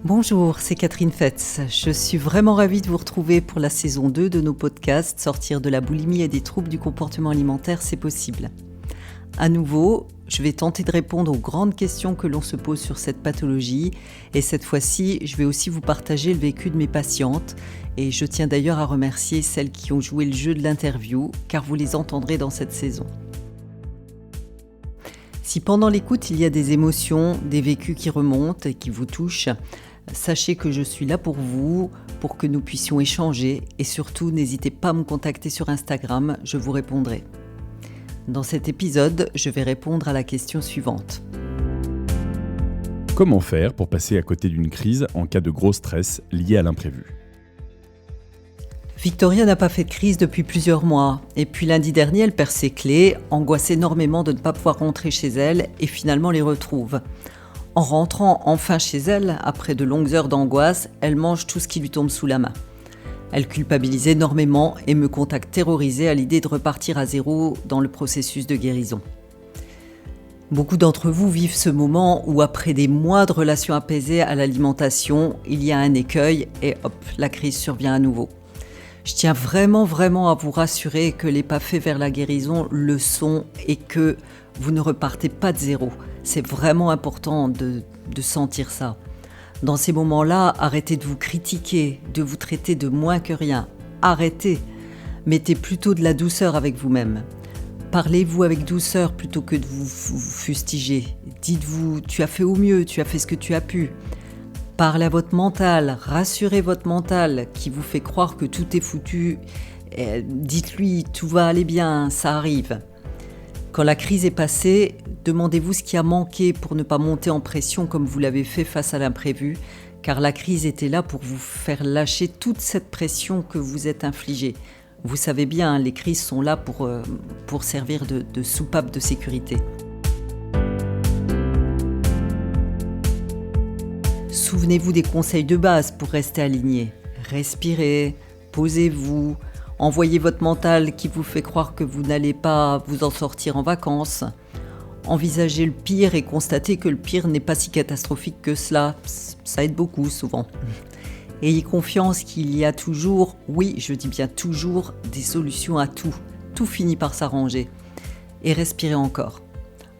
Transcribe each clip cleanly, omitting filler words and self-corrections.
Bonjour, c'est Catherine Fetz. Je suis vraiment ravie de vous retrouver pour la saison 2 de nos podcasts. Sortir de la boulimie et des troubles du comportement alimentaire, c'est possible. À nouveau, je vais tenter de répondre aux grandes questions que l'on se pose sur cette pathologie. Et cette fois-ci, je vais aussi vous partager le vécu de mes patientes. Et je tiens d'ailleurs à remercier celles qui ont joué le jeu de l'interview, car vous les entendrez dans cette saison. Si pendant l'écoute, il y a des émotions, des vécus qui remontent et qui vous touchent, sachez que je suis là pour vous, pour que nous puissions échanger et surtout n'hésitez pas à me contacter sur Instagram, je vous répondrai. Dans cet épisode, je vais répondre à la question suivante. Comment faire pour passer à côté d'une crise en cas de gros stress lié à l'imprévu ? Victoria n'a pas fait de crise depuis plusieurs mois. Et puis lundi dernier, elle perd ses clés, angoisse énormément de ne pas pouvoir rentrer chez elle et finalement les retrouve. En rentrant enfin chez elle, après de longues heures d'angoisse, elle mange tout ce qui lui tombe sous la main. Elle culpabilise énormément et me contacte terrorisée à l'idée de repartir à zéro dans le processus de guérison. Beaucoup d'entre vous vivent ce moment où après des mois de relations apaisées à l'alimentation, il y a un écueil et hop, la crise survient à nouveau. Je tiens vraiment à vous rassurer que les pas faits vers la guérison le sont et que vous ne repartez pas de zéro. C'est vraiment important de sentir ça. Dans ces moments-là, arrêtez de vous critiquer, de vous traiter de moins que rien. Arrêtez. Mettez plutôt de la douceur avec vous-même. Parlez-vous avec douceur plutôt que de vous fustiger. Dites-vous, tu as fait au mieux, tu as fait ce que tu as pu. Parlez à votre mental, rassurez votre mental qui vous fait croire que tout est foutu. Dites-lui, tout va aller bien, ça arrive. Quand la crise est passée, demandez-vous ce qui a manqué pour ne pas monter en pression comme vous l'avez fait face à l'imprévu, car la crise était là pour vous faire lâcher toute cette pression que vous êtes infligée. Vous savez bien, les crises sont là pour servir de soupape de sécurité. Souvenez-vous des conseils de base pour rester aligné. Respirez, posez-vous, envoyez votre mental qui vous fait croire que vous n'allez pas vous en sortir en vacances. Envisagez le pire et constatez que le pire n'est pas si catastrophique que cela. Ça aide beaucoup souvent. Ayez confiance qu'il y a toujours, oui, je dis bien toujours, des solutions à tout. Tout finit par s'arranger. Et respirez encore.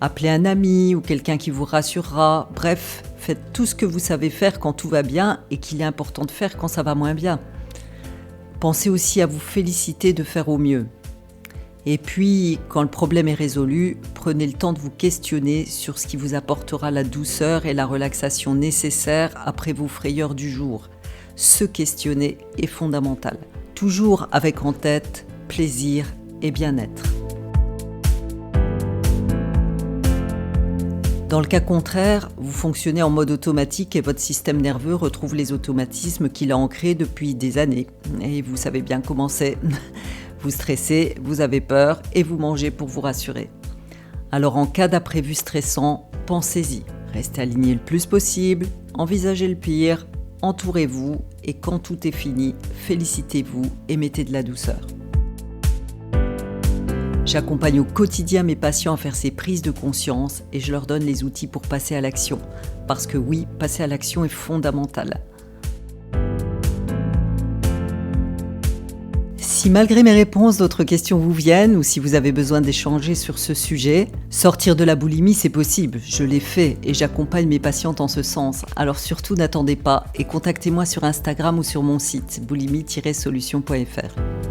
Appelez un ami ou quelqu'un qui vous rassurera. Bref, faites tout ce que vous savez faire quand tout va bien et qu'il est important de faire quand ça va moins bien. Pensez aussi à vous féliciter de faire au mieux. Et puis, quand le problème est résolu, prenez le temps de vous questionner sur ce qui vous apportera la douceur et la relaxation nécessaires après vos frayeurs du jour. Se questionner est fondamental. Toujours avec en tête plaisir et bien-être. Dans le cas contraire, vous fonctionnez en mode automatique et votre système nerveux retrouve les automatismes qu'il a ancrés depuis des années. Et vous savez bien comment c'est. Vous stressez, vous avez peur et vous mangez pour vous rassurer. Alors en cas d'imprévu stressant, pensez-y. Restez aligné le plus possible, envisagez le pire, entourez-vous et quand tout est fini, félicitez-vous et mettez de la douceur. J'accompagne au quotidien mes patients à faire ces prises de conscience et je leur donne les outils pour passer à l'action. Parce que oui, passer à l'action est fondamental. Si malgré mes réponses, d'autres questions vous viennent ou si vous avez besoin d'échanger sur ce sujet, sortir de la boulimie, c'est possible. Je l'ai fait et j'accompagne mes patientes en ce sens. Alors surtout, n'attendez pas et contactez-moi sur Instagram ou sur mon site boulimie-solution.fr.